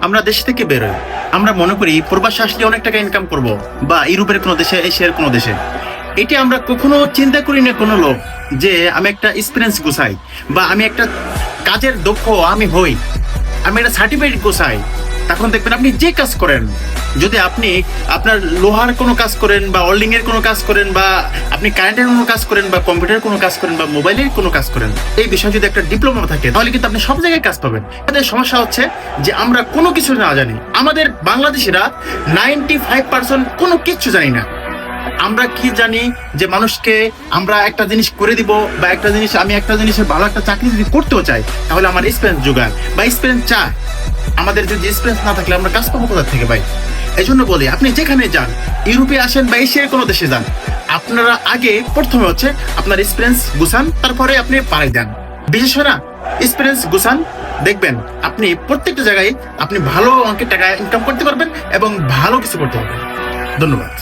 আমরা দেশ থেকে বেরোই, আমরা মনে করি প্রবাসে আসলে অনেক টাকা ইনকাম করব, বা ইউরোপের কোনো দেশে, এশিয়ার কোনো দেশে। এটি আমরা কখনো চিন্তা করি না কোনো লোক, যে আমি একটা এক্সপিরিয়েন্স গুছাই, বা আমি একটা কাজের দক্ষ আমি হই, আমি একটা সার্টিফিকেট গোছাই। তখন দেখবেন আপনি যে কাজ করেন, যদি আপনি আপনার লোহার কোনো কাজ করেন, বা ওয়েল্ডিং এর কোনো কাজ করেন, বা আপনি কারেন্টের কোনো কাজ করেন, বা কম্পিউটারের কোনো কাজ করেন, বা মোবাইলের কোনো কাজ করেন, এই বিষয়ে যদি একটা ডিপ্লোমা থাকে, তাহলে কিন্তু আপনি সব জায়গায় কাজ পাবেন। আমাদের সমস্যা হচ্ছে যে আমরা কোনো কিছু না জানি। আমাদের বাংলাদেশিরা 95% কোনো কিচ্ছু জানি না। আমরা কি জানি যে মানুষকে আমরা একটা জিনিস করে দিব, বা একটা জিনিস, আমি একটা জিনিসের ভালো একটা চাকরি যদি করতেও চাই, তাহলে আমার এক্সপিরিয়েন্স যোগায়, বা এক্সপিরিয়েন্স চায়। আমাদের যদি এক্সপিরিয়েন্স না থাকলে আমরা কাজ পাবো কোথা থেকে ভাই? এই জন্য বলি, আপনি যেখানে যান, ইউরোপে আসেন বা এশিয়ার কোনো দেশে যান, আপনারা আগে প্রথমে হচ্ছে আপনার এক্সপিরিয়েন্স গুছান, তারপরে আপনি পাড়ায় দেন। বিশেষ করে না, এক্সপিরিয়েন্স গুছান, দেখবেন আপনি প্রত্যেকটা জায়গায় আপনি ভালো অঙ্কের টাকা ইনকাম করতে পারবেন এবং ভালো কিছু করতে পারবেন। ধন্যবাদ।